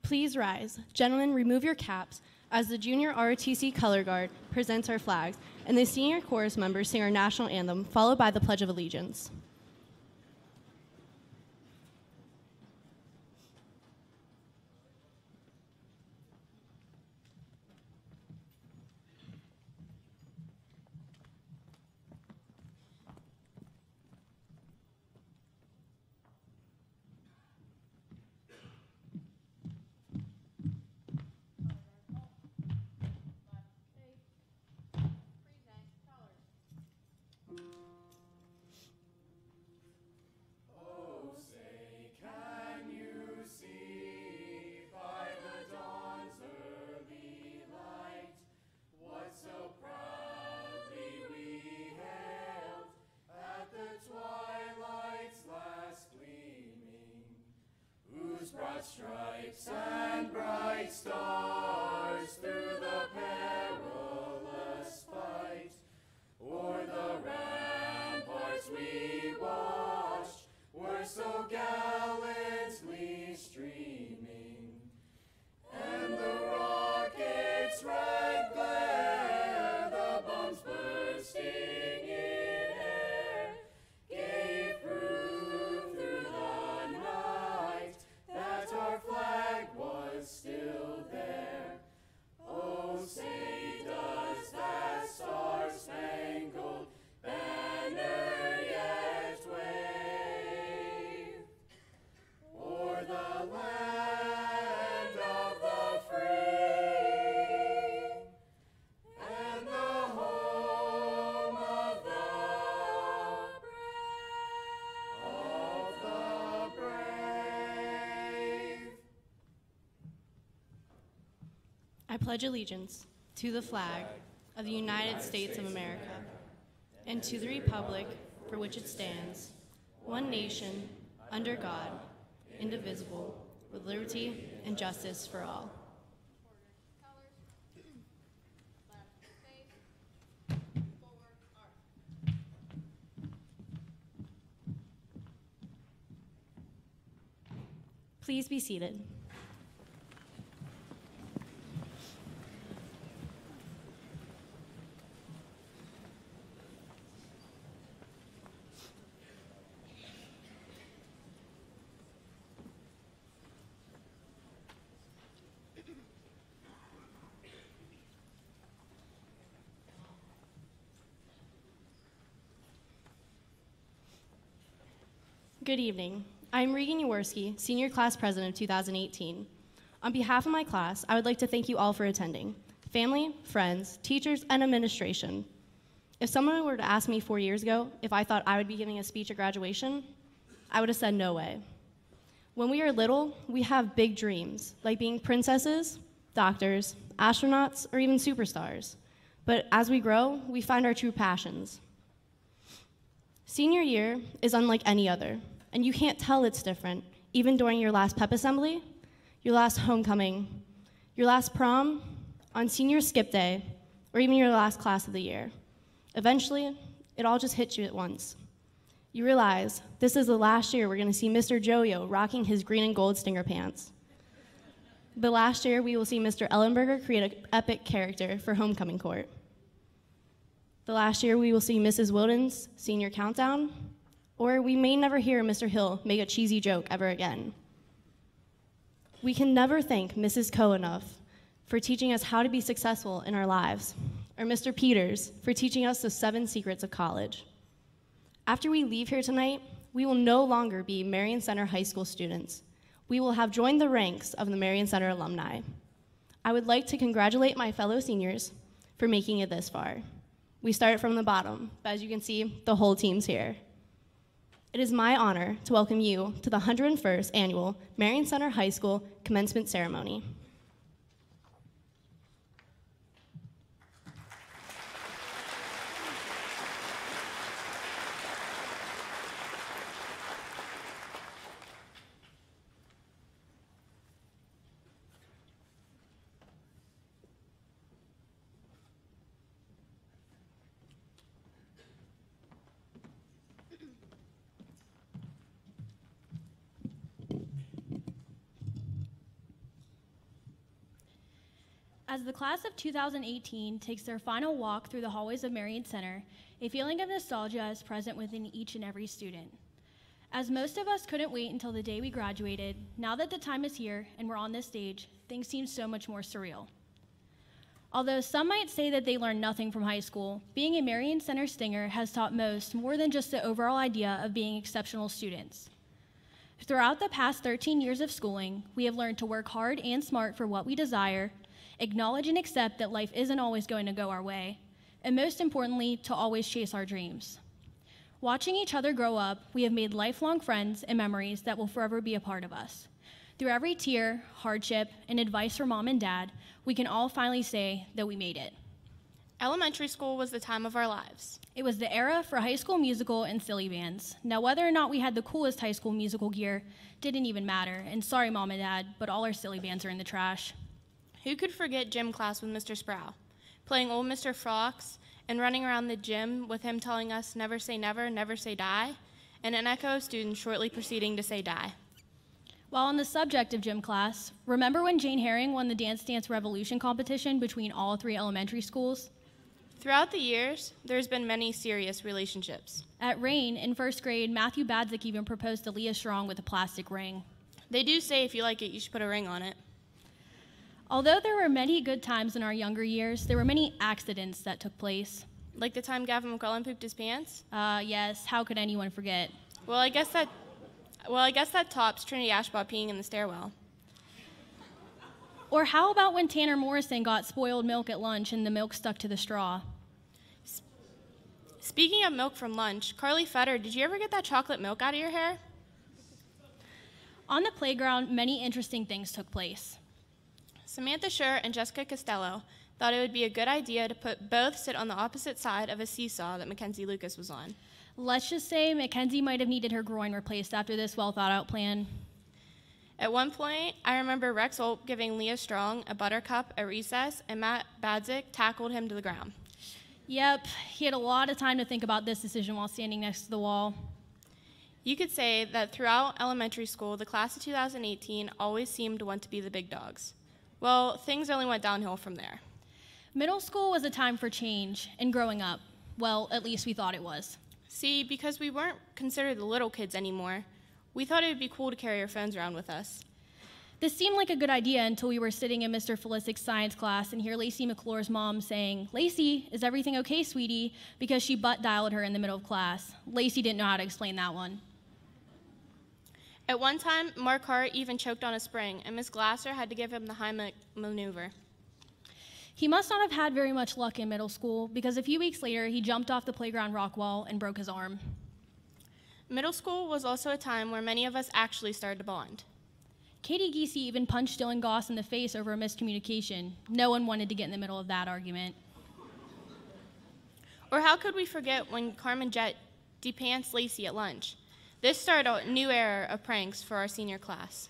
Please rise. Gentlemen, remove your caps as the Junior ROTC Color Guard presents our flags, and the senior chorus members sing our national anthem, followed by the Pledge of Allegiance. Broad stripes and bright stars through the perilous fight, o'er the ramparts we watched were so gallantly streaming, and the rockets' red glare, the bombs bursting in air, gave proof through the night that our flag was still there. Oh, say does that star-spangled banner yet wave o'er the land of the free and the home of the brave. I pledge allegiance to the flag of the United States of America and to the republic for which it stands, one nation, under God, indivisible, with liberty and justice for all. Please be seated. Good evening. I'm Regan Jaworski, Senior Class President of 2018. On behalf of my class, I would like to thank you all for attending. Family, friends, teachers, and administration. If someone were to ask me 4 years ago if I thought I would be giving a speech at graduation, I would have said no way. When we are little, we have big dreams, like being princesses, doctors, astronauts, or even superstars. But as we grow, we find our true passions. Senior year is unlike any other, and you can't tell it's different, even during your last pep assembly, your last homecoming, your last prom, on senior skip day, or even your last class of the year. Eventually, it all just hits you at once. You realize this is the last year we're going to see Mr. Jojo rocking his green and gold Stinger pants. The last year we will see Mr. Ellenberger create an epic character for homecoming court. The last year we will see Mrs. Wilden's senior countdown, or we may never hear Mr. Hill make a cheesy joke ever again. We can never thank Mrs. Coe enough for teaching us how to be successful in our lives, or Mr. Peters for teaching us the 7 secrets of college. After we leave here tonight, we will no longer be Marion Center High School students. We will have joined the ranks of the Marion Center alumni. I would like to congratulate my fellow seniors for making it this far. We started from the bottom, but as you can see, the whole team's here. It is my honor to welcome you to the 101st Annual Marion Center High School Commencement Ceremony. As the class of 2018 takes their final walk through the hallways of Marion Center, a feeling of nostalgia is present within each and every student. As most of us couldn't wait until the day we graduated, now that the time is here and we're on this stage, things seem so much more surreal. Although some might say that they learned nothing from high school, being a Marion Center Stinger has taught most more than just the overall idea of being exceptional students. Throughout the past 13 years of schooling, we have learned to work hard and smart for what we desire, acknowledge and accept that life isn't always going to go our way, and most importantly, to always chase our dreams. Watching each other grow up, we have made lifelong friends and memories that will forever be a part of us. Through every tear, hardship, and advice from mom and dad, we can all finally say that we made it. Elementary school was the time of our lives. It was the era for High School Musical and silly bands. Now, whether or not we had the coolest High School Musical gear didn't even matter, and sorry, mom and dad, but all our silly bands are in the trash. Who could forget gym class with Mr. Sproul, playing old Mr. Fox and running around the gym with him telling us never say never, never say die, and an echo of students shortly proceeding to say die. While on the subject of gym class, remember when Jane Herring won the Dance Dance Revolution competition between all 3 elementary schools? Throughout the years, there's been many serious relationships. At Rain, in 1st grade, Matthew Badzik even proposed to Leah Strong with a plastic ring. They do say if you like it, you should put a ring on it. Although there were many good times in our younger years, there were many accidents that took place. Like the time Gavin McClellan pooped his pants? Yes, how could anyone forget? Well, I guess that tops Trinity Ashbaugh peeing in the stairwell. Or how about when Tanner Morrison got spoiled milk at lunch and the milk stuck to the straw? Speaking of milk from lunch, Carly Fetter, did you ever get that chocolate milk out of your hair? On the playground, many interesting things took place. Samantha Schur and Jessica Costello thought it would be a good idea to put both sit on the opposite side of a seesaw that Mackenzie Lucas was on. Let's just say Mackenzie might have needed her groin replaced after this well-thought-out plan. At one point, I remember Rex Olp giving Leah Strong a buttercup at recess, and Matt Badzik tackled him to the ground. Yep, he had a lot of time to think about this decision while standing next to the wall. You could say that throughout elementary school, the class of 2018 always seemed to want to be the big dogs. Well, things only went downhill from there. Middle school was a time for change and growing up. Well, at least we thought it was. See, because we weren't considered the little kids anymore, we thought it would be cool to carry our phones around with us. This seemed like a good idea until we were sitting in Mr. Felicic's science class and hear Lacey McClure's mom saying, "Lacey, is everything okay, sweetie?" because she butt dialed her in the middle of class. Lacey didn't know how to explain that one. At one time, Mark Hart even choked on a spring, and Miss Glasser had to give him the Heimlich maneuver. He must not have had very much luck in middle school because a few weeks later, he jumped off the playground rock wall and broke his arm. Middle school was also a time where many of us actually started to bond. Katie Giese even punched Dylan Goss in the face over a miscommunication. No one wanted to get in the middle of that argument. Or how could we forget when Carmen Jett depants Lacey at lunch? This started a new era of pranks for our senior class.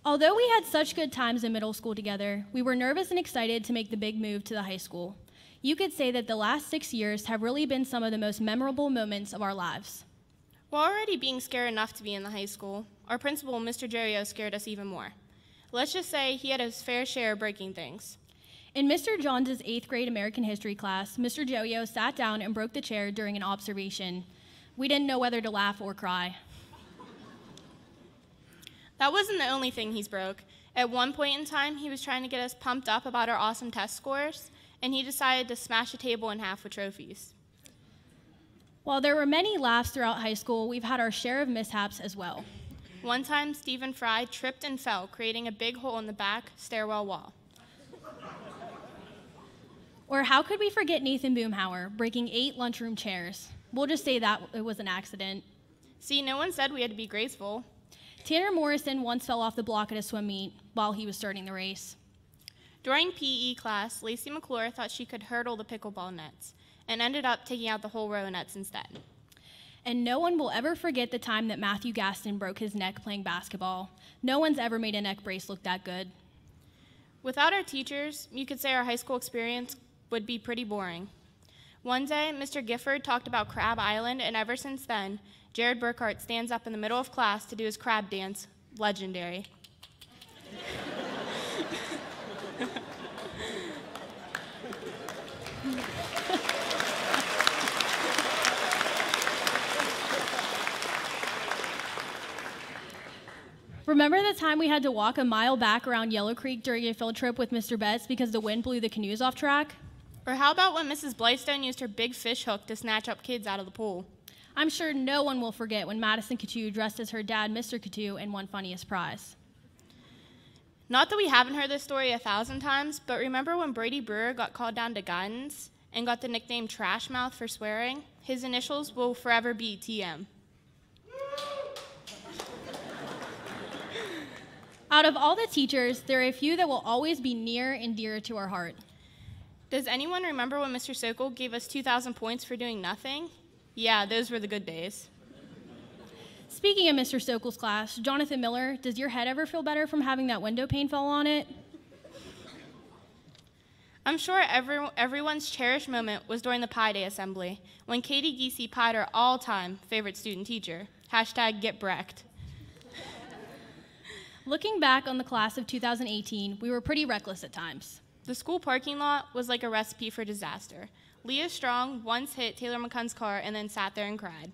Although we had such good times in middle school together, we were nervous and excited to make the big move to the high school. You could say that the last 6 years have really been some of the most memorable moments of our lives. While already being scared enough to be in the high school, our principal, Mr. Jerio, scared us even more. Let's just say he had his fair share of breaking things. In Mr. Johns' 8th grade American history class, Mr. Jerio sat down and broke the chair during an observation. We didn't know whether to laugh or cry. That wasn't the only thing he's broke. At one point in time, he was trying to get us pumped up about our awesome test scores, and he decided to smash a table in half with trophies. While there were many laughs throughout high school, we've had our share of mishaps as well. One time, Stephen Fry tripped and fell, creating a big hole in the back stairwell wall. Or how could we forget Nathan Boomhauer breaking 8 lunchroom chairs? We'll just say that it was an accident. See, no one said we had to be graceful. Tanner Morrison once fell off the block at a swim meet while he was starting the race. During PE class, Lacey McClure thought she could hurdle the pickleball nets and ended up taking out the whole row of nets instead. And no one will ever forget the time that Matthew Gaston broke his neck playing basketball. No one's ever made a neck brace look that good. Without our teachers, you could say our high school experience would be pretty boring. One day, Mr. Gifford talked about Crab Island, and ever since then, Jared Burkhart stands up in the middle of class to do his crab dance. Legendary. Remember the time we had to walk a mile back around Yellow Creek during a field trip with Mr. Betts because the wind blew the canoes off track? Or how about when Mrs. Blystone used her big fish hook to snatch up kids out of the pool? I'm sure no one will forget when Madison Coutu dressed as her dad, Mr. Coutu, and won funniest prize. Not that we haven't heard this story 1,000 times, but remember when Brady Brewer got called down to guidance and got the nickname Trash Mouth for swearing? His initials will forever be TM. Out of all the teachers, there are a few that will always be near and dear to our heart. Does anyone remember when Mr. Sokol gave us 2,000 points for doing nothing? Yeah, those were the good days. Speaking of Mr. Sokol's class, Jonathan Miller, does your head ever feel better from having that window pane fall on it? I'm sure everyone's cherished moment was during the Pi Day assembly, when Katie Giese pied her all-time favorite student teacher. #GetBrecht. Looking back on the class of 2018, we were pretty reckless at times. The school parking lot was like a recipe for disaster. Leah Strong once hit Taylor McCunn's car and then sat there and cried.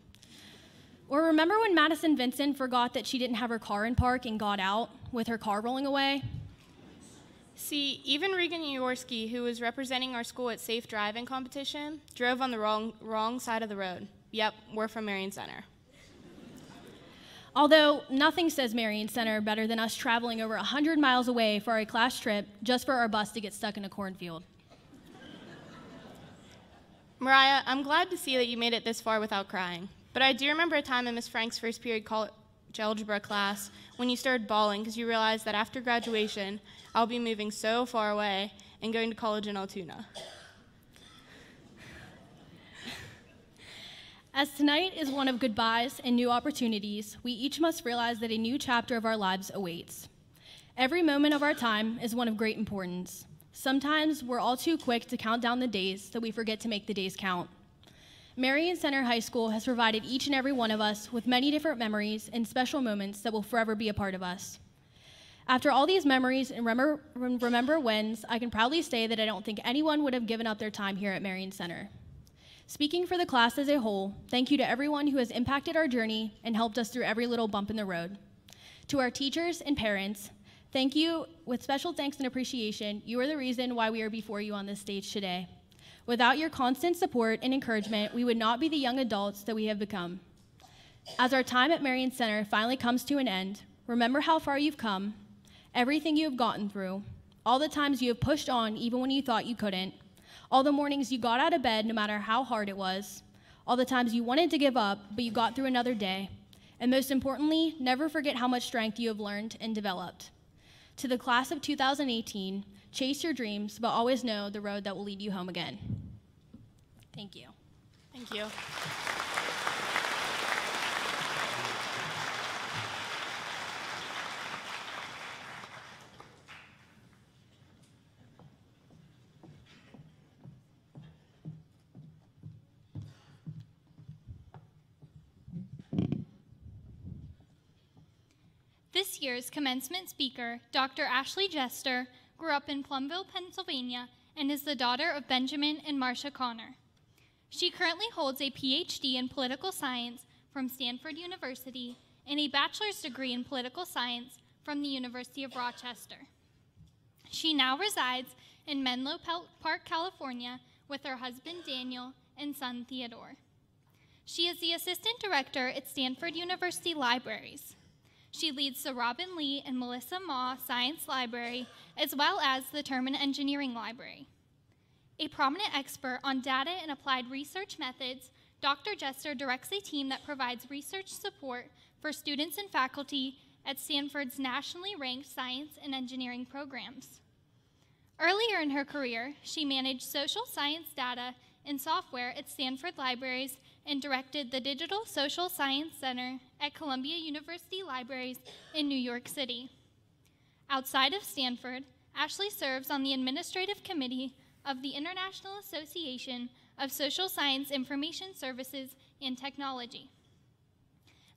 Or remember when Madison Vincent forgot that she didn't have her car in park and got out with her car rolling away? See, even Regan Jaworski, who was representing our school at Safe Driving competition, drove on the wrong side of the road. Yep, we're from Marion Center. Although nothing says Marion Center better than us traveling over 100 miles away for a class trip just for our bus to get stuck in a cornfield. Mariah, I'm glad to see that you made it this far without crying. But I do remember a time in Miss Frank's first period college algebra class when you started bawling because you realized that after graduation, I'll be moving so far away and going to college in Altoona. As tonight is one of goodbyes and new opportunities, we each must realize that a new chapter of our lives awaits. Every moment of our time is one of great importance. Sometimes we're all too quick to count down the days that we forget to make the days count. Marion Center High School has provided each and every one of us with many different memories and special moments that will forever be a part of us. After all these memories and remember whens, I can proudly say that I don't think anyone would have given up their time here at Marion Center. Speaking for the class as a whole, thank you to everyone who has impacted our journey and helped us through every little bump in the road. To our teachers and parents, thank you. With special thanks and appreciation, you are the reason why we are before you on this stage today. Without your constant support and encouragement, we would not be the young adults that we have become. As our time at Marion Center finally comes to an end, remember how far you've come, everything you have gotten through, all the times you have pushed on even when you thought you couldn't, all the mornings you got out of bed no matter how hard it was, all the times you wanted to give up but you got through another day, and most importantly, never forget how much strength you have learned and developed. To the class of 2018, chase your dreams, but always know the road that will lead you home again. Thank you. Thank you. This year's commencement speaker, Dr. Ashley Jester, grew up in Plumville, Pennsylvania, and is the daughter of Benjamin and Marcia Connor. She currently holds a PhD in political science from Stanford University and a bachelor's degree in political science from the University of Rochester. She now resides in Menlo Park, California, with her husband Daniel and son Theodore. She is the assistant director at Stanford University Libraries. She leads the Robin Lee and Melissa Maw Science Library, as well as the Terman Engineering Library. A prominent expert on data and applied research methods, Dr. Jester directs a team that provides research support for students and faculty at Stanford's nationally ranked science and engineering programs. Earlier in her career, she managed social science data and software at Stanford Libraries and directed the Digital Social Science Center at Columbia University Libraries in New York City. Outside of Stanford, Ashley serves on the administrative committee of the International Association of Social Science Information Services and Technology.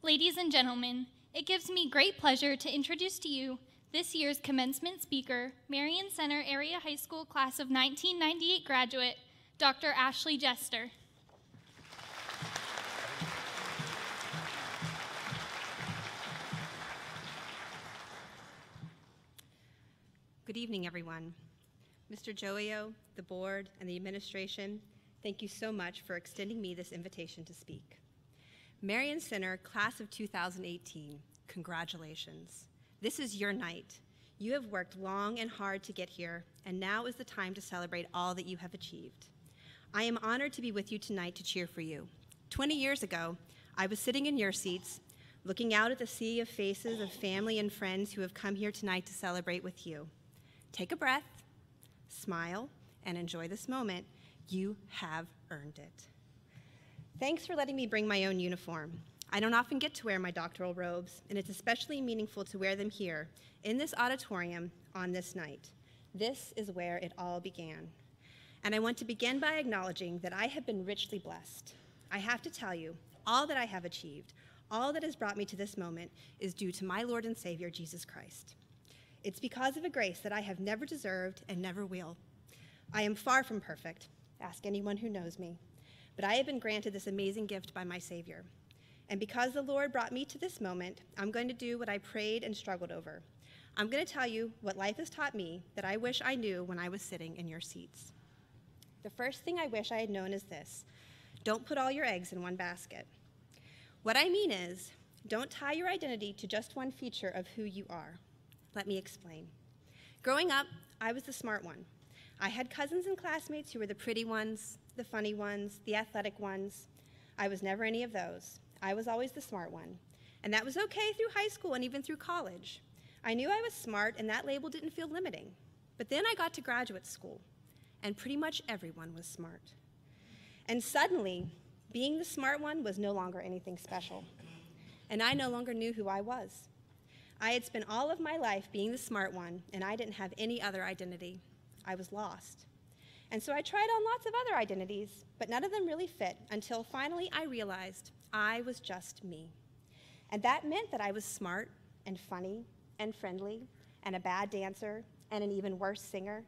Ladies and gentlemen, it gives me great pleasure to introduce to you this year's commencement speaker, Marion Center Area High School Class of 1998 graduate, Dr. Ashley Jester. Good evening, everyone. Mr. Joio, the board, and the administration, thank you so much for extending me this invitation to speak. Marion Center, class of 2018, congratulations. This is your night. You have worked long and hard to get here, and now is the time to celebrate all that you have achieved. I am honored to be with you tonight to cheer for you. 20 years ago, I was sitting in your seats, looking out at the sea of faces of family and friends who have come here tonight to celebrate with you. Take a breath, smile, and enjoy this moment. You have earned it. Thanks for letting me bring my own uniform. I don't often get to wear my doctoral robes, and it's especially meaningful to wear them here, in this auditorium, on this night. This is where it all began. And I want to begin by acknowledging that I have been richly blessed. I have to tell you, all that I have achieved, all that has brought me to this moment is due to my Lord and Savior, Jesus Christ. It's because of a grace that I have never deserved and never will. I am far from perfect, ask anyone who knows me, but I have been granted this amazing gift by my Savior. And because the Lord brought me to this moment, I'm going to do what I prayed and struggled over. I'm going to tell you what life has taught me that I wish I knew when I was sitting in your seats. The first thing I wish I had known is this: don't put all your eggs in one basket. What I mean is, don't tie your identity to just one feature of who you are. Let me explain. Growing up, I was the smart one. I had cousins and classmates who were the pretty ones, the funny ones, the athletic ones. I was never any of those. I was always the smart one. And that was okay through high school and even through college. I knew I was smart, and that label didn't feel limiting. But then I got to graduate school, and pretty much everyone was smart. And suddenly, being the smart one was no longer anything special. And I no longer knew who I was. I had spent all of my life being the smart one, and I didn't have any other identity. I was lost. And so I tried on lots of other identities, but none of them really fit until finally I realized I was just me. And that meant that I was smart and funny and friendly and a bad dancer and an even worse singer,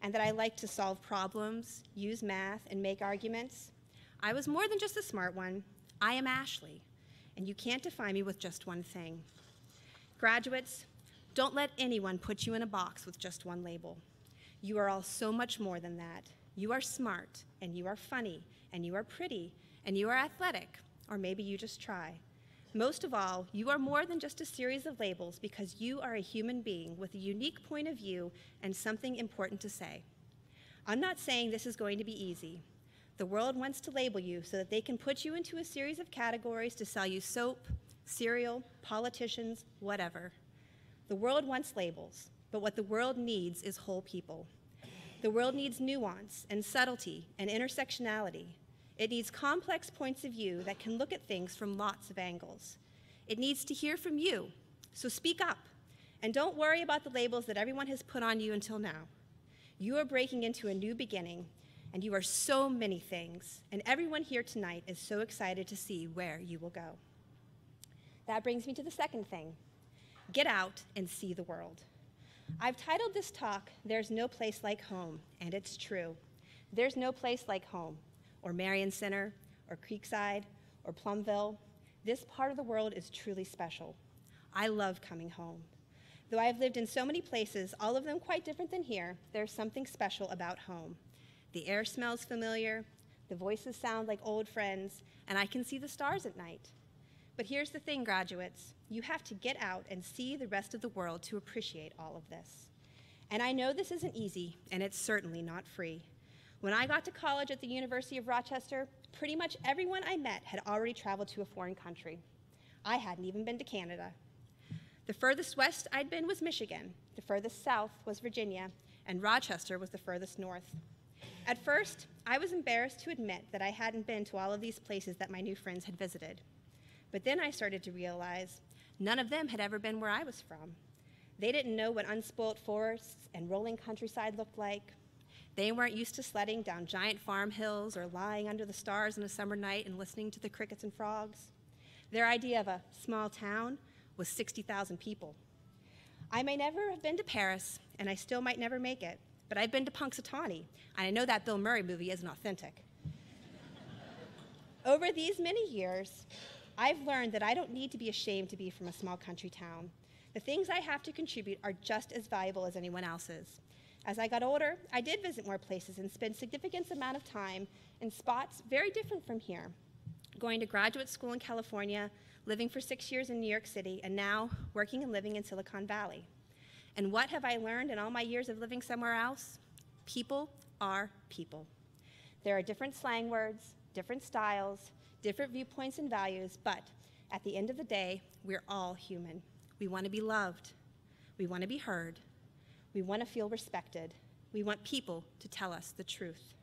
and that I liked to solve problems, use math, and make arguments. I was more than just a smart one. I am Ashley, and you can't define me with just one thing. Graduates, don't let anyone put you in a box with just one label. You are all so much more than that. You are smart, and you are funny, and you are pretty, and you are athletic, or maybe you just try. Most of all, you are more than just a series of labels because you are a human being with a unique point of view and something important to say. I'm not saying this is going to be easy. The world wants to label you so that they can put you into a series of categories to sell you soap, cereal, politicians, whatever. The world wants labels, but what the world needs is whole people. The world needs nuance and subtlety and intersectionality. It needs complex points of view that can look at things from lots of angles. It needs to hear from you, so speak up, and don't worry about the labels that everyone has put on you until now. You are breaking into a new beginning, and you are so many things, and everyone here tonight is so excited to see where you will go. That brings me to the second thing. Get out and see the world. I've titled this talk, There's No Place Like Home, and it's true. There's no place like home, or Marion Center, or Creekside, or Plumville. This part of the world is truly special. I love coming home. Though I have lived in so many places, all of them quite different than here, there's something special about home. The air smells familiar, the voices sound like old friends, and I can see the stars at night. But here's the thing, graduates. You have to get out and see the rest of the world to appreciate all of this. And I know this isn't easy, and it's certainly not free. When I got to college at the University of Rochester, pretty much everyone I met had already traveled to a foreign country. I hadn't even been to Canada. The furthest west I'd been was Michigan, the furthest south was Virginia, and Rochester was the furthest north. At first, I was embarrassed to admit that I hadn't been to all of these places that my new friends had visited. But then I started to realize none of them had ever been where I was from. They didn't know what unspoilt forests and rolling countryside looked like. They weren't used to sledding down giant farm hills or lying under the stars on a summer night and listening to the crickets and frogs. Their idea of a small town was 60,000 people. I may never have been to Paris, and I still might never make it, but I've been to Punxsutawney, and I know that Bill Murray movie isn't authentic. Over these many years, I've learned that I don't need to be ashamed to be from a small country town, The things I have to contribute are just as valuable as anyone else's. As I got older, I did visit more places and spend significant amount of time in spots very different from here, going to graduate school in California, living for 6 years in New York City, and now working and living in Silicon Valley. And what have I learned in all my years of living somewhere else? People are people. There are different slang words, different styles, different viewpoints and values, but at the end of the day, we're all human. We want to be loved. We want to be heard. We want to feel respected. We want people to tell us the truth.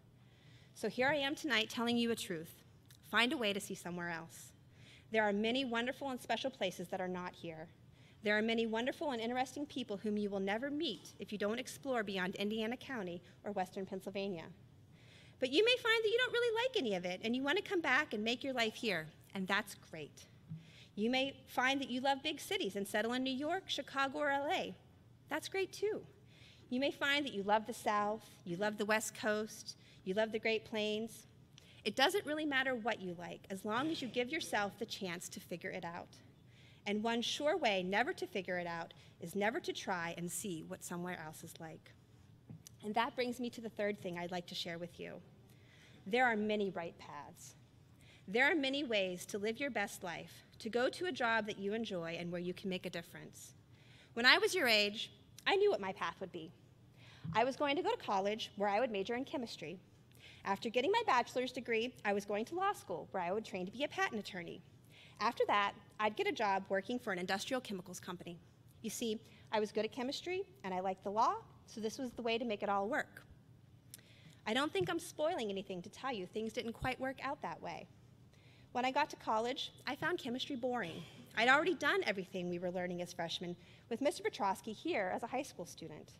So here I am tonight telling you a truth. Find a way to see somewhere else. There are many wonderful and special places that are not here. There are many wonderful and interesting people whom you will never meet if you don't explore beyond Indiana County or Western Pennsylvania. But you may find that you don't really like any of it and you want to come back and make your life here, and that's great. You may find that you love big cities and settle in New York, Chicago, or LA. That's great too. You may find that you love the South, you love the West Coast, you love the Great Plains. It doesn't really matter what you like, as long as you give yourself the chance to figure it out. And one sure way never to figure it out is never to try and see what somewhere else is like. And that brings me to the third thing I'd like to share with you. There are many right paths. There are many ways to live your best life, to go to a job that you enjoy and where you can make a difference. When I was your age, I knew what my path would be. I was going to go to college where I would major in chemistry. After getting my bachelor's degree, I was going to law school where I would train to be a patent attorney. After that, I'd get a job working for an industrial chemicals company. You see, I was good at chemistry and I liked the law, so this was the way to make it all work. I don't think I'm spoiling anything to tell you things didn't quite work out that way. When I got to college, I found chemistry boring. I'd already done everything we were learning as freshmen with Mr. Petrosky here as a high school student.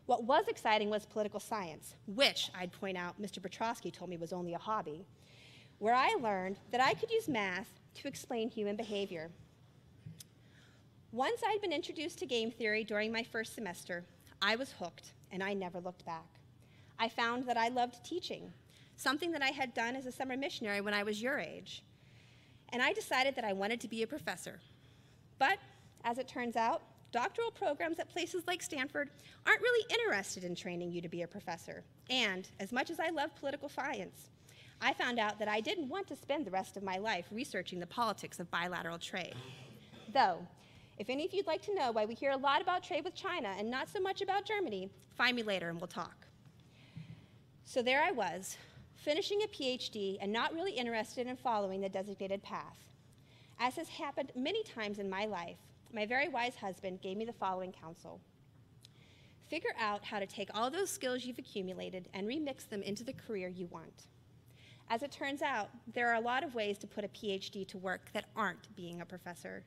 What was exciting was political science, which, I'd point out, Mr. Petrosky told me was only a hobby, where I learned that I could use math to explain human behavior. Once I'd been introduced to game theory during my first semester, I was hooked, and I never looked back. I found that I loved teaching, something that I had done as a summer missionary when I was your age. And I decided that I wanted to be a professor. But, as it turns out, doctoral programs at places like Stanford aren't really interested in training you to be a professor. And, as much as I love political science, I found out that I didn't want to spend the rest of my life researching the politics of bilateral trade. Though, if any of you'd like to know why we hear a lot about trade with China and not so much about Germany, find me later and we'll talk. So there I was, finishing a PhD and not really interested in following the designated path. As has happened many times in my life, my very wise husband gave me the following counsel. Figure out how to take all those skills you've accumulated and remix them into the career you want. As it turns out, there are a lot of ways to put a PhD to work that aren't being a professor.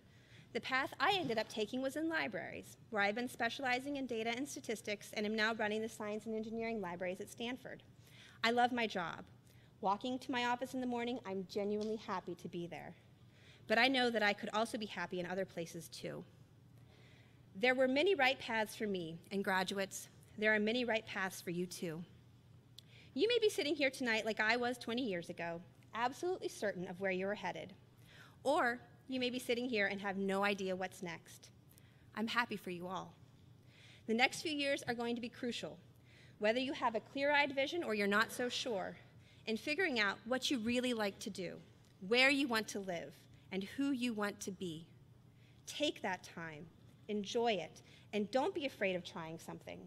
The path I ended up taking was in libraries, where I've been specializing in data and statistics and am now running the science and engineering libraries at Stanford. I love my job. Walking to my office in the morning, I'm genuinely happy to be there. But I know that I could also be happy in other places too. There were many right paths for me, and graduates, there are many right paths for you too. You may be sitting here tonight like I was 20 years ago, absolutely certain of where you are headed. Or you may be sitting here and have no idea what's next. I'm happy for you all. The next few years are going to be crucial, whether you have a clear-eyed vision or you're not so sure, in figuring out what you really like to do, where you want to live, and who you want to be. Take that time, enjoy it, and don't be afraid of trying something.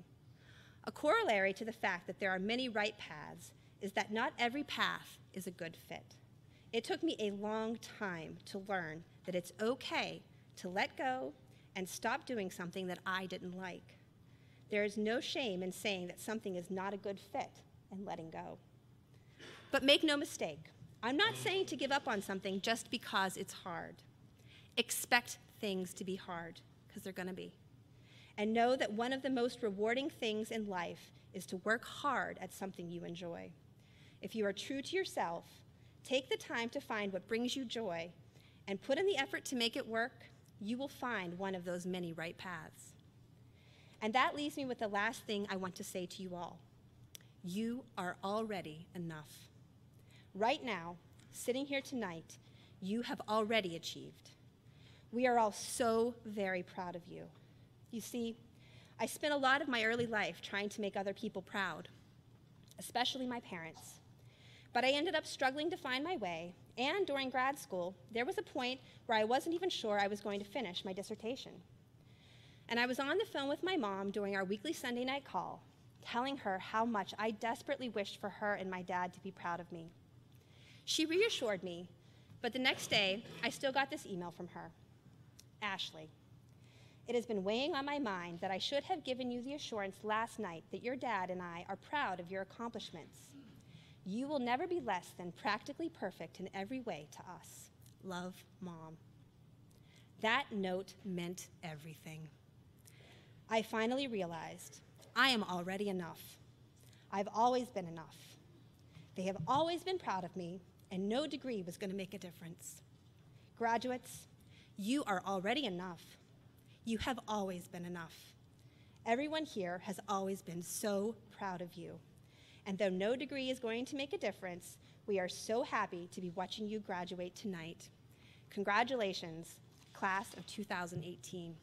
A corollary to the fact that there are many right paths is that not every path is a good fit. It took me a long time to learn that it's okay to let go and stop doing something that I didn't like. There is no shame in saying that something is not a good fit and letting go. But make no mistake, I'm not saying to give up on something just because it's hard. Expect things to be hard, because they're going to be. And know that one of the most rewarding things in life is to work hard at something you enjoy. If you are true to yourself, take the time to find what brings you joy and put in the effort to make it work, you will find one of those many right paths. And that leaves me with the last thing I want to say to you all. You are already enough. Right now, sitting here tonight, you have already achieved. We are all so very proud of you. You see, I spent a lot of my early life trying to make other people proud, especially my parents. But I ended up struggling to find my way, and during grad school, there was a point where I wasn't even sure I was going to finish my dissertation. And I was on the phone with my mom during our weekly Sunday night call, telling her how much I desperately wished for her and my dad to be proud of me. She reassured me, but the next day, I still got this email from her. Ashley, it has been weighing on my mind that I should have given you the assurance last night that your dad and I are proud of your accomplishments. You will never be less than practically perfect in every way to us. Love, Mom. That note meant everything. I finally realized I am already enough. I've always been enough. They have always been proud of me, and no degree was going to make a difference. Graduates, you are already enough. You have always been enough. Everyone here has always been so proud of you. And though no degree is going to make a difference, we are so happy to be watching you graduate tonight. Congratulations, class of 2018.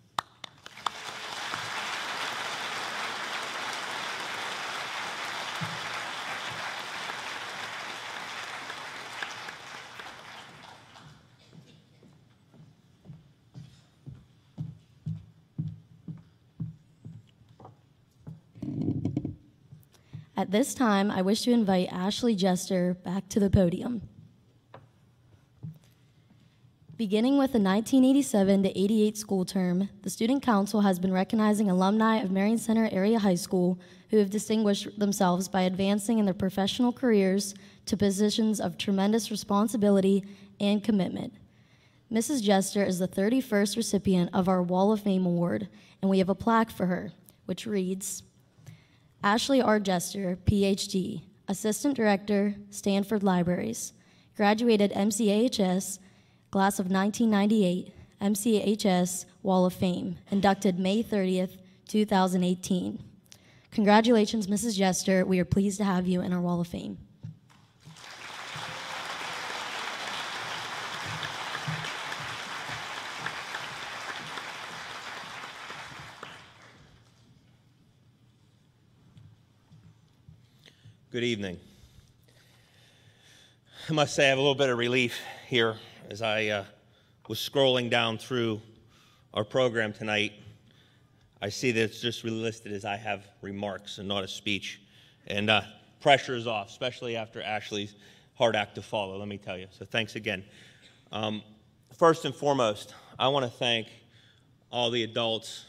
At this time, I wish to invite Ashley Jester back to the podium. Beginning with the 1987 to 88 school term, the Student Council has been recognizing alumni of Marion Center Area High School who have distinguished themselves by advancing in their professional careers to positions of tremendous responsibility and commitment. Mrs. Jester is the 31st recipient of our Wall of Fame Award, and we have a plaque for her, which reads, Ashley R. Jester, Ph.D., Assistant Director, Stanford Libraries, graduated MCASD, class of 1998, MCASD Wall of Fame, inducted May 30th, 2018. Congratulations, Mrs. Jester. We are pleased to have you in our Wall of Fame. Good evening. I must say I have a little bit of relief here as I was scrolling down through our program tonight. I see that it's just really listed as I have remarks and not a speech. And pressure is off, especially after Ashley's hard act to follow, let me tell you. So thanks again. First and foremost, I want to thank all the adults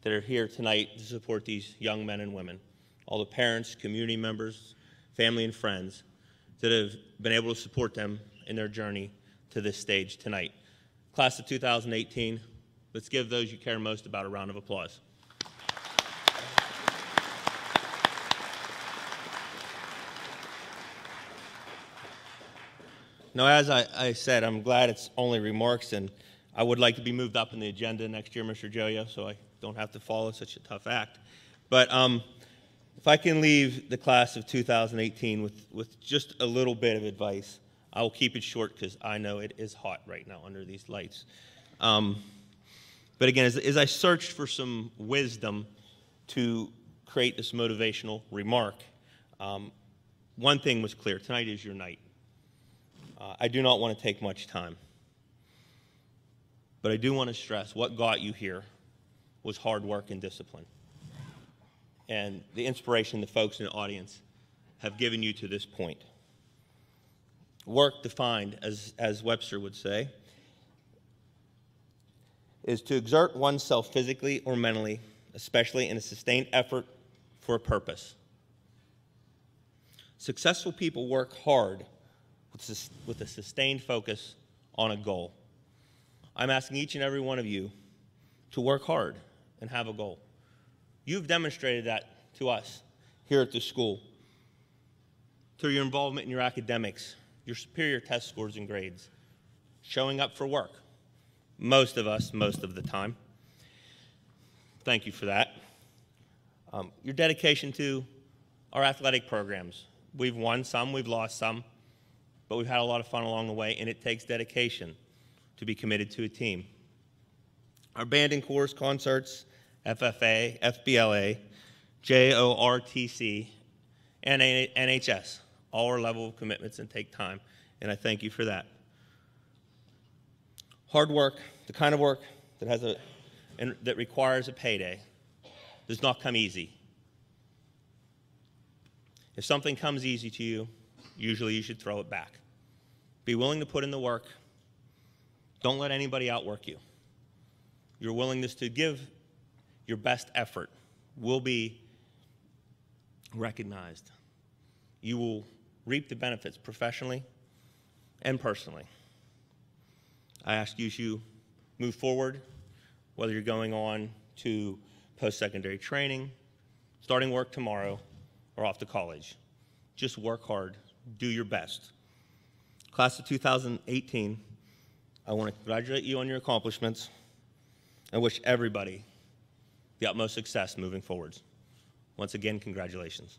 that are here tonight to support these young men and women. All the parents, community members, family, and friends that have been able to support them in their journey to this stage tonight. Class of 2018, let's give those you care most about a round of applause. Now, as I said, I'm glad it's only remarks, and I would like to be moved up in the agenda next year, Mr. Joyo, so I don't have to follow such a tough act. But if I can leave the class of 2018 with just a little bit of advice, I will keep it short because I know it is hot right now under these lights. But again, as I searched for some wisdom to create this motivational remark, one thing was clear. Tonight is your night. I do not want to take much time. But I do want to stress what got you here was hard work and discipline. And the inspiration the folks in the audience have given you to this point. Work defined, as Webster would say, is to exert oneself physically or mentally, especially in a sustained effort for a purpose. Successful people work hard with a sustained focus on a goal. I'm asking each and every one of you to work hard and have a goal. You've demonstrated that to us here at the school through your involvement in your academics, your superior test scores and grades, showing up for work, most of us, most of the time. Thank you for that. Your dedication to our athletic programs. We've won some, we've lost some, but we've had a lot of fun along the way, and it takes dedication to be committed to a team. Our band and chorus concerts, FFA, FBLA, JORTC, and NHS, all are level of commitments and take time, and I thank you for that. Hard work, the kind of work that requires a payday, does not come easy. If something comes easy to you, usually you should throw it back. Be willing to put in the work. Don't let anybody outwork you. Your willingness to give your best effort will be recognized. You will reap the benefits professionally and personally. I ask you to move forward, whether you're going on to post-secondary training, starting work tomorrow, or off to college. Just work hard, do your best. Class of 2018, I want to congratulate you on your accomplishments and wish everybody the utmost success moving forwards. Once again, congratulations.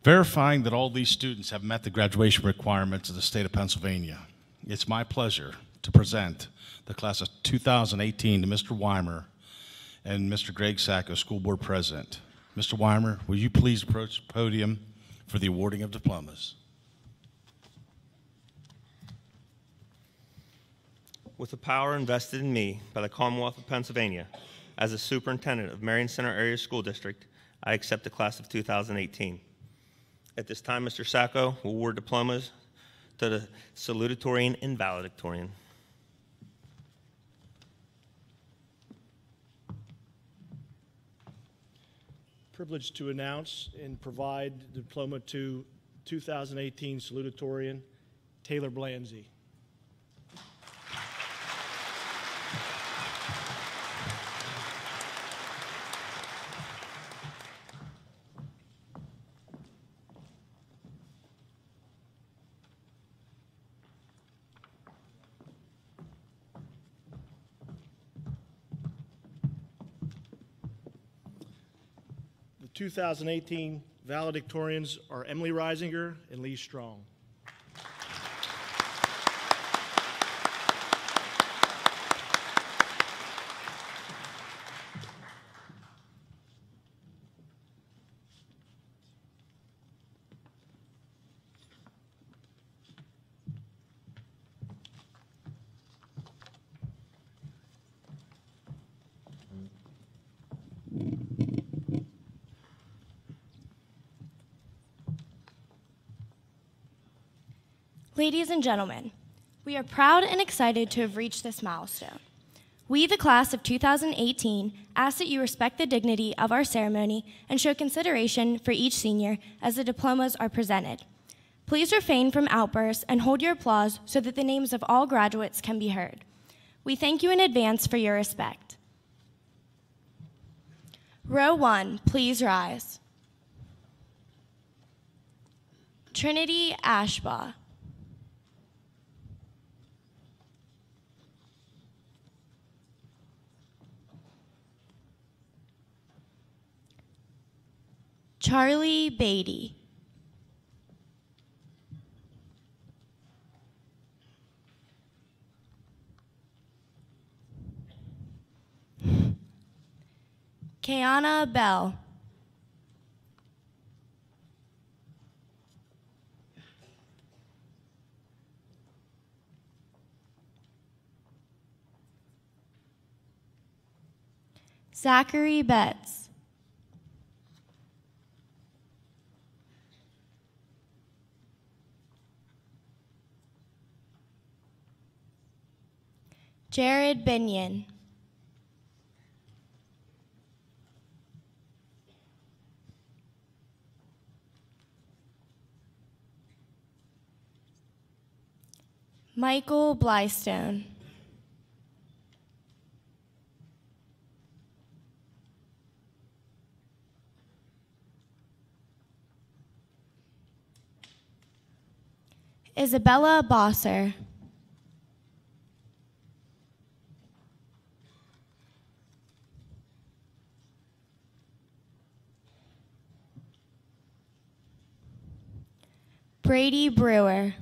Verifying that all these students have met the graduation requirements of the state of Pennsylvania, it's my pleasure to present the class of 2018 to Mr. Weimer and Mr. Greg Sacco, School Board President. Mr. Weimer, will you please approach the podium for the awarding of diplomas? With the power invested in me by the Commonwealth of Pennsylvania as a superintendent of Marion Center Area School District, I accept the class of 2018. At this time, Mr. Sacco will award diplomas to the salutatorian and valedictorian. Privileged to announce and provide the diploma to 2018 salutatorian Taylor Blanzy. The 2018 valedictorians are Emily Reisinger and Lee Strong. Ladies and gentlemen, we are proud and excited to have reached this milestone. We, the class of 2018, ask that you respect the dignity of our ceremony and show consideration for each senior as the diplomas are presented. Please refrain from outbursts and hold your applause so that the names of all graduates can be heard. We thank you in advance for your respect. Row 1, please rise. Trinity Ashbaugh. Charlie Beatty. Kiana Bell. Zachary Betts. Jared Binion. Michael Blystone. Isabella Bosser. Brady Brewer.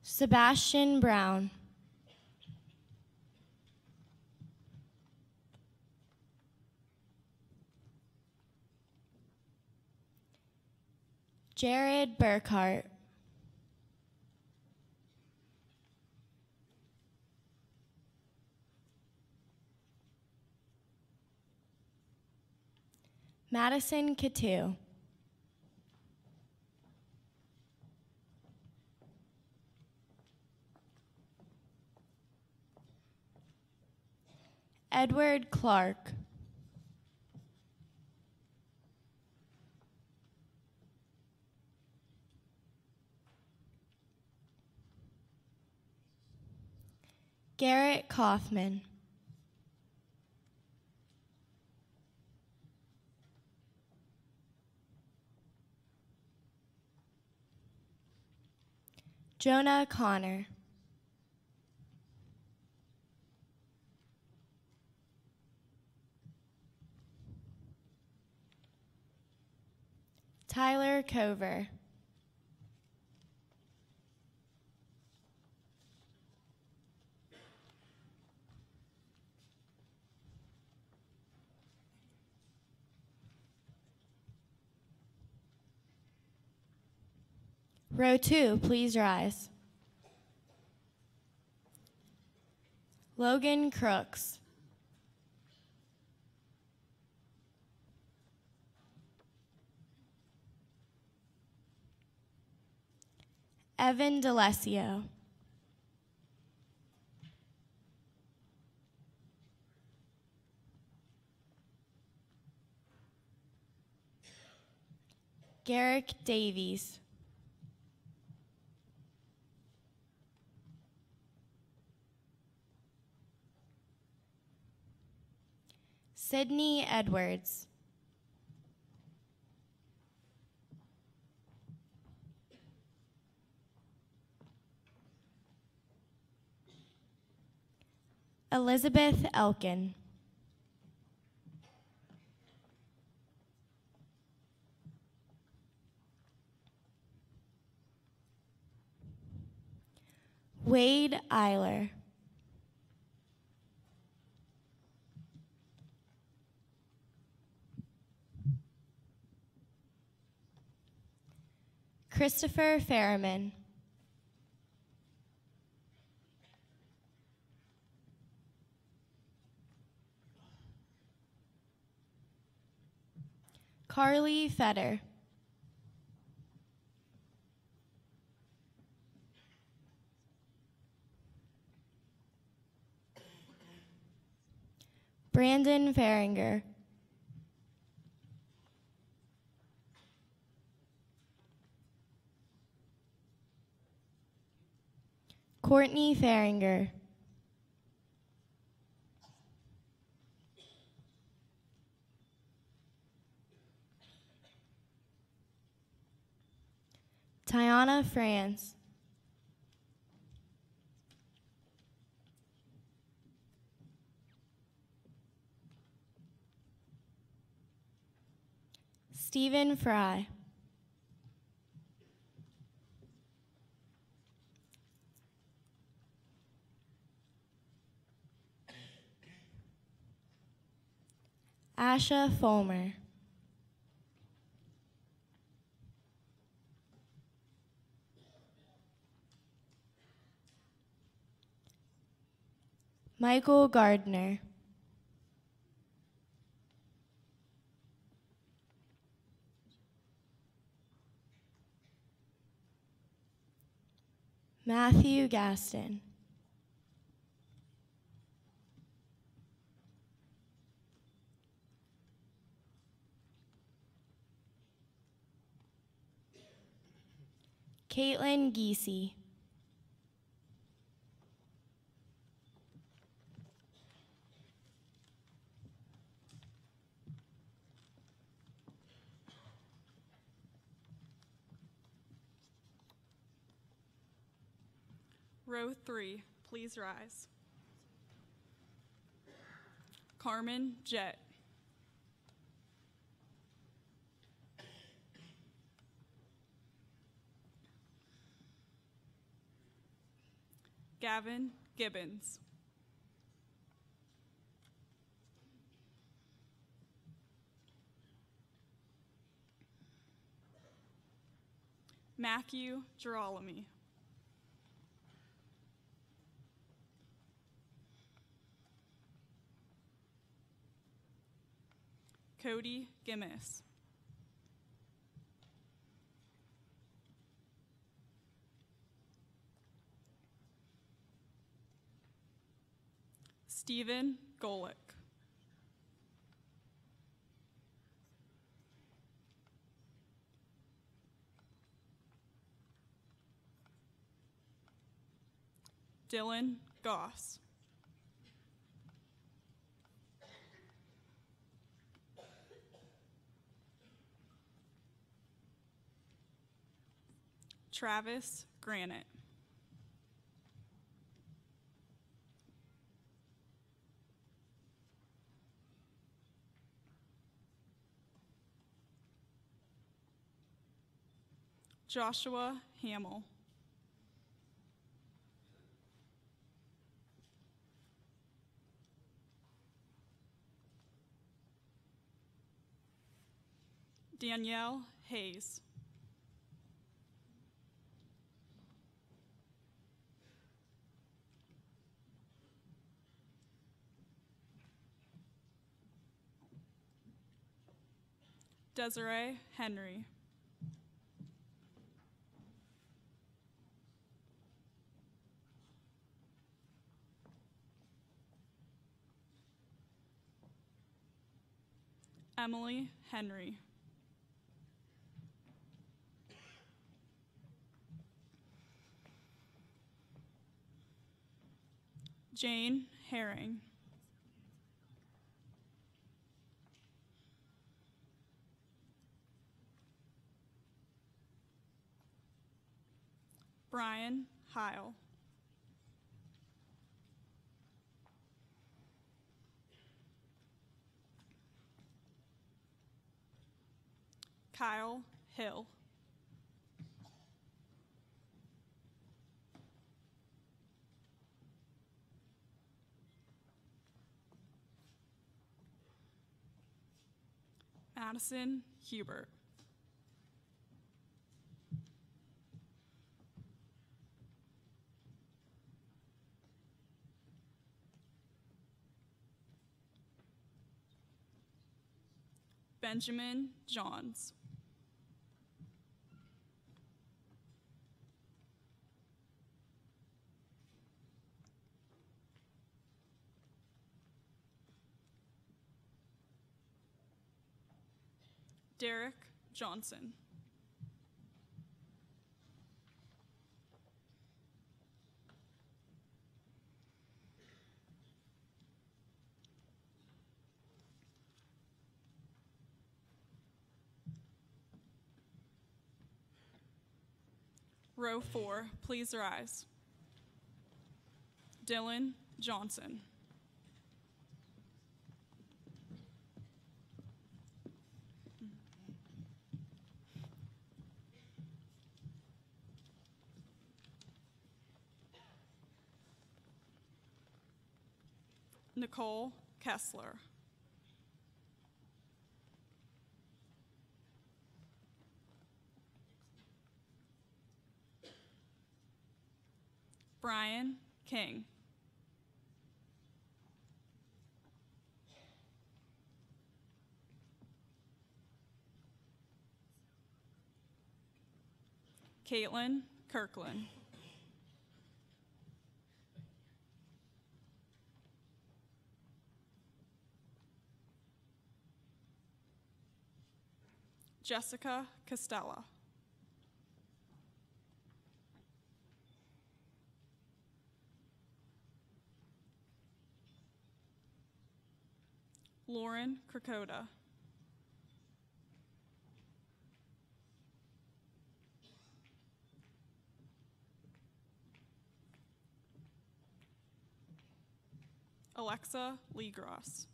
Sebastian Brown. Jared Burkhart. Madison Katu. Edward Clark. Garrett Kaufman. Jonah Connor. Tyler Cover. Row 2, please rise. Logan Crooks. Evan D'Alessio. Garrick Davies. Sydney Edwards. Elizabeth Elkin. Wade Eiler. Christopher Ferriman. Carly Fetter. Brandon Faringer. Courtney Faringer. Tiana France. Stephen Fry. Asha Fulmer. Michael Gardner. Matthew Gaston. Caitlin Giese. Row 3, please rise. Carmen Jett. Gavin Gibbons. Matthew Girolami. Cody Gimmis. Stephen Golick. Dylan Goss. Travis Granite. Joshua Hamill. Danielle Hayes. Desiree Henry. Emily Henry. Jane Herring. Brian Heil. Kyle Hill. Madison Hubert. Benjamin Johns. Derek Johnson. Row 4, please rise. Dylan Johnson. Nicole Kessler. Brian King. Caitlin Kirkland. Jessica Costella. Lauren Krakota. Alexa Legross.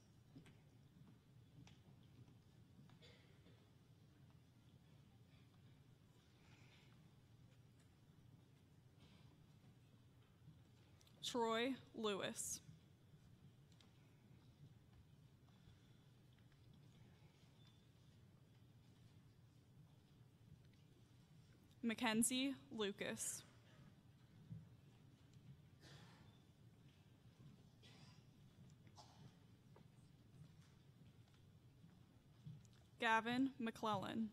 Troy Lewis. Mackenzie Lucas. Gavin McClellan.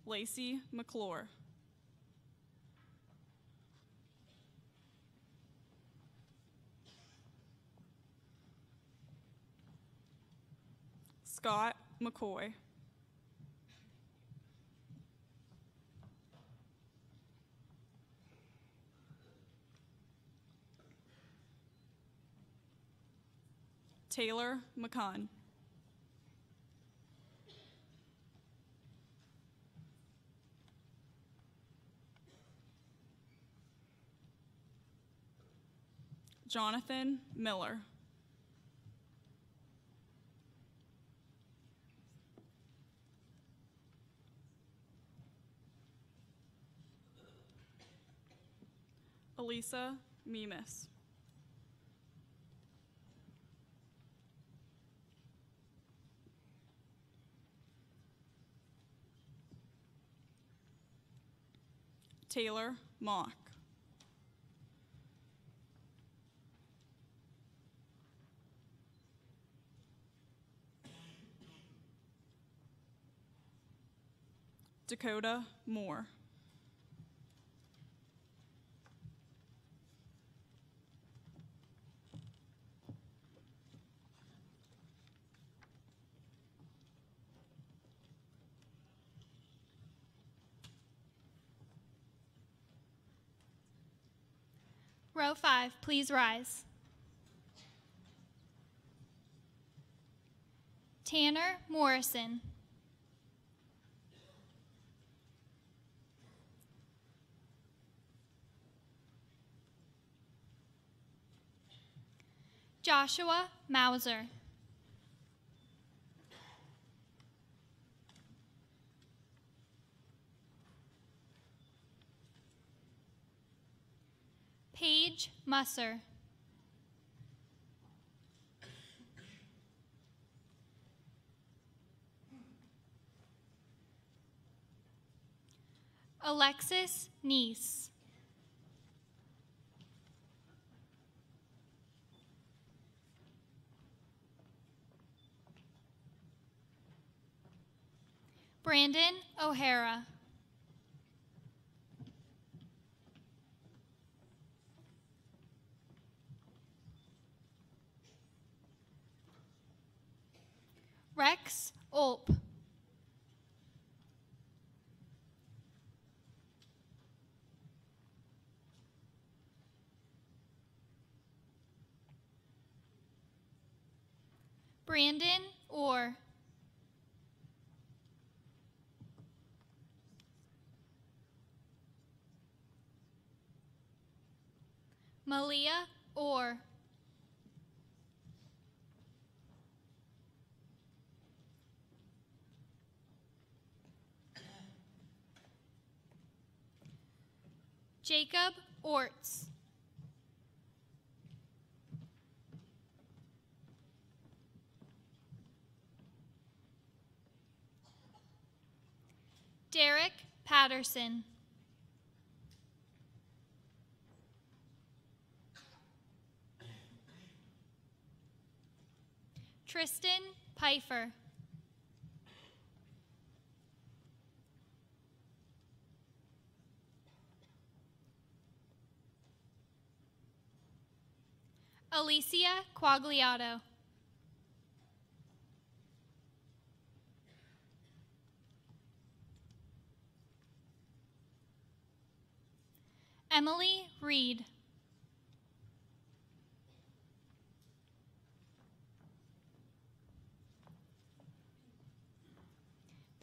Lacey McClure. Scott McCoy. Taylor McCunn. Jonathan Miller. Elisa Mimas. Taylor Mock. Dakota Moore. Row 5, please rise. Tanner Morrison. Joshua Mauser. Paige Musser. Alexis Neese. Brandon O'Hara. Rex Olp. Brandon Orr. Malia Orr. Jacob Orts. Derek Patterson. Tristan Pfeiffer. Alicia Quagliato. Emily Reed.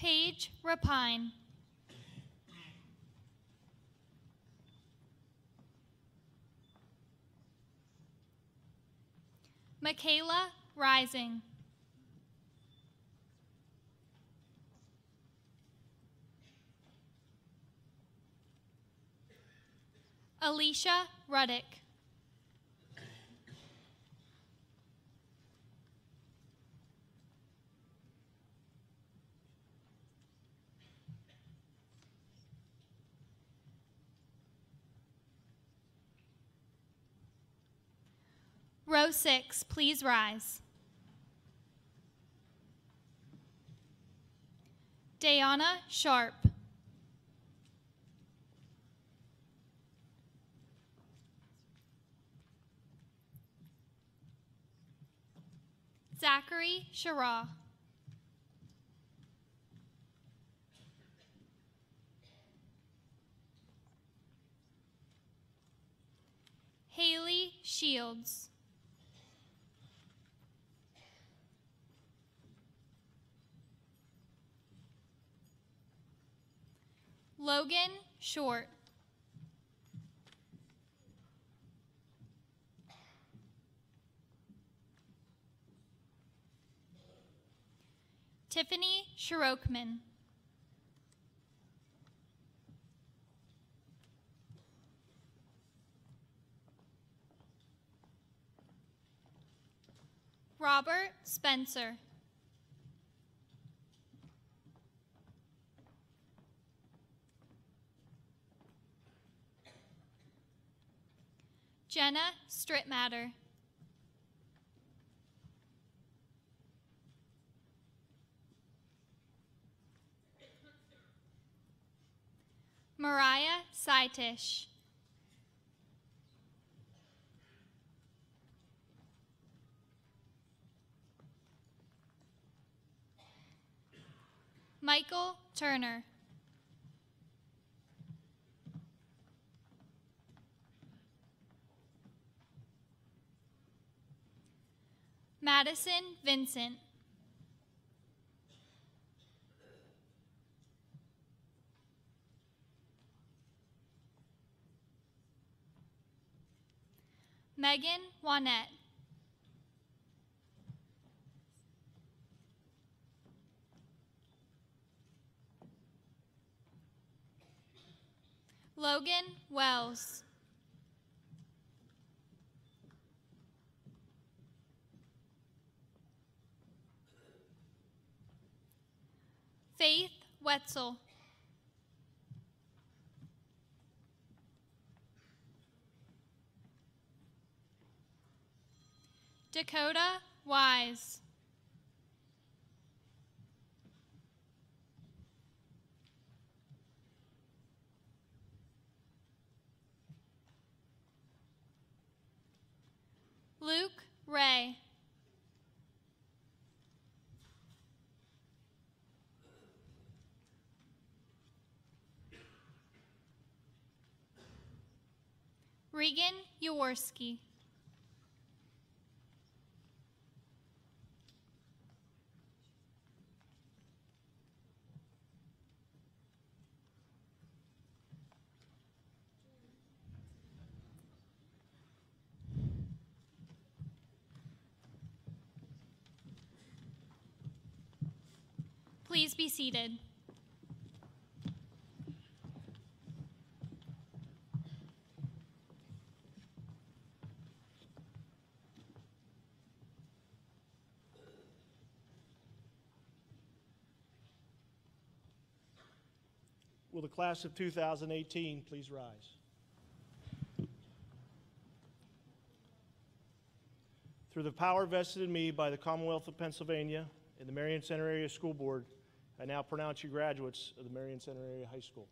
Paige Rapine. Michaela Rising. Alicia Ruddick. Row 6, please rise. Dayana Sharp. Zachary Shara. Haley Shields. Logan Short. Tiffany Shirokman. Robert Spencer. Jenna Strittmatter. Mariah Saitish. Michael Turner. Madison Vincent. Megan Wanette. Logan Wells. Faith Wetzel. Dakota Wise. Luke Ray. Regan Jaworski. Please be seated. Will the class of 2018 please rise? Through the power vested in me by the Commonwealth of Pennsylvania and the Marion Center Area School Board, I now pronounce you graduates of the Marion Center Area High School.